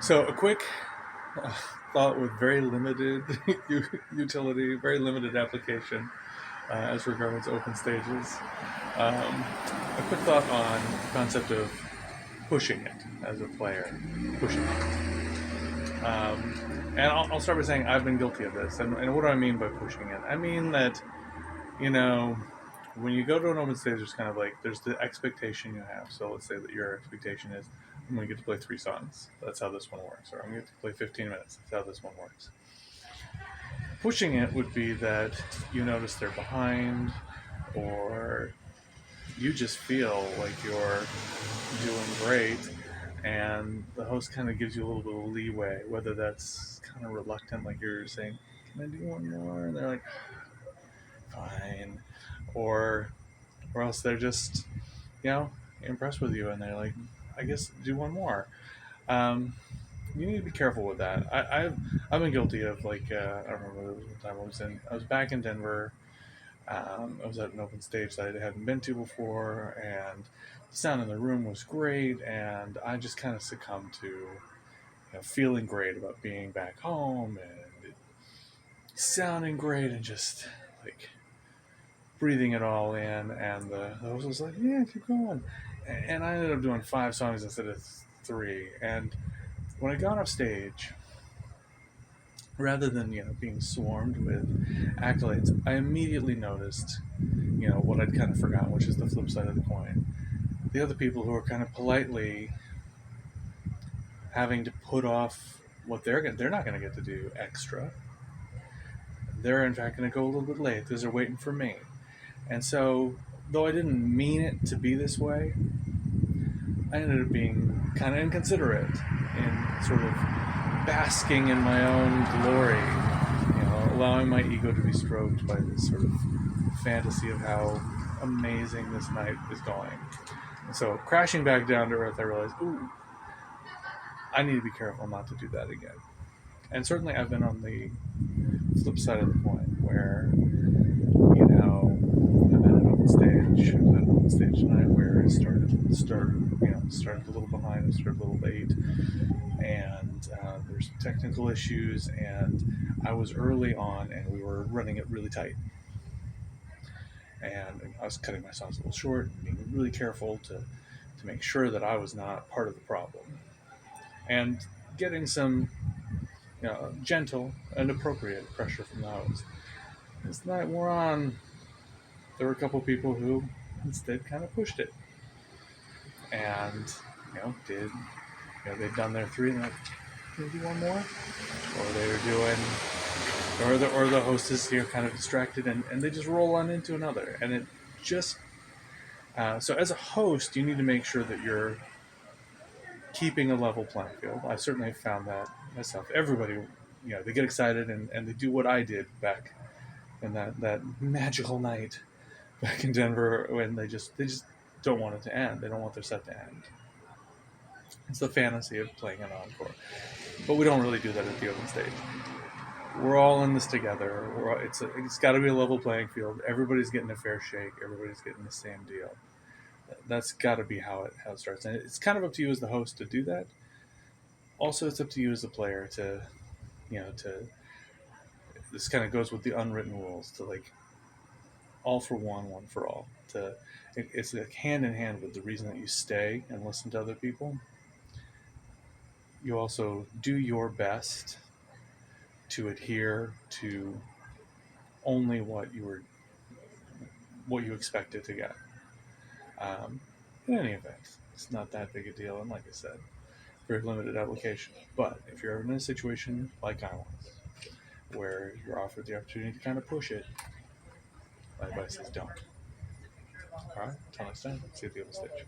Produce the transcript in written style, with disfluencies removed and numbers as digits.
So a quick uh, thought with very limited utility, very limited application as regards open stages. A quick thought on the concept of pushing it as a player, pushing it. And I'll start by saying I've been guilty of this. And what do I mean by pushing it? I mean that, you know, when you go to an open stage, there's kind of like, there's the expectation you have. So let's say that your expectation is, I'm going to get to play 3 songs. That's how this one works. Or I'm going to get to play 15 minutes. That's how this one works. Pushing it would be that you notice they're behind, or you just feel like you're doing great, and the host kind of gives you a little bit of leeway, whether that's kind of reluctant, like you're saying, "Can I do one more?" And they're like, "Fine," or else they're just, you know, impressed with you, and they're like, "I guess do one more." Um, you need to be careful with that. I've been guilty of like I remember there was one time I was back in Denver. I was at an open stage that I hadn't been to before, and the sound in the room was great, and I just kind of succumbed to, feeling great about being back home and it sounding great and just like breathing it all in. And the host was like, "Yeah, keep going," and I ended up doing 5 songs instead of three. And when I got off stage, rather than being swarmed with accolades, I immediately noticed what I'd kind of forgotten, which is the flip side of the coin. The other people who are kind of politely having to put off what they're not going to get to do extra. They're in fact going to go a little bit late because they're waiting for me. And so, though I didn't mean it to be this way, I ended up being kind of inconsiderate in sort of basking in my own glory, allowing my ego to be stroked by this sort of fantasy of how amazing this night is going. And so, crashing back down to earth, I realized, ooh, I need to be careful not to do that again. And certainly, I've been on the flip side of the coin where, I'm at an open stage. I was at an open stage tonight where it started a little behind, it started a little late, and there's technical issues, and I was early on, and we were running it really tight. And I was cutting my songs a little short and being really careful to make sure that I was not part of the problem. And getting some gentle and appropriate pressure from the host. As the night wore on, there were a couple people who instead kind of pushed it and they'd done their three and they're like, can we do one more? Or they were doing, or the host is kind of distracted and they just roll on into another, and it just so as a host you need to make sure that you're keeping a level playing field. I certainly found that myself. Everybody, they get excited and they do what I did back in that magical night back in Denver when they just don't want it to end. They don't want their set to end. It's the fantasy of playing an encore, but we don't really do that at the open stage. We're all in this together. It's got to be a level playing field. Everybody's getting a fair shake. Everybody's getting the same deal. That's got to be how it starts, and it's kind of up to you as the host to do that. Also, it's up to you as the player to to this kind of goes with the unwritten rules to like all for one for all. It's like hand in hand with the reason that you stay and listen to other people. You also do your best to adhere to only what you expected to get. Um, in any event, it's not that big a deal, and like I said, very limited application. But if you're ever in a situation like I was, where you're offered the opportunity to kind of push it, my advice is don't. All right, until next time, see you at the other stage.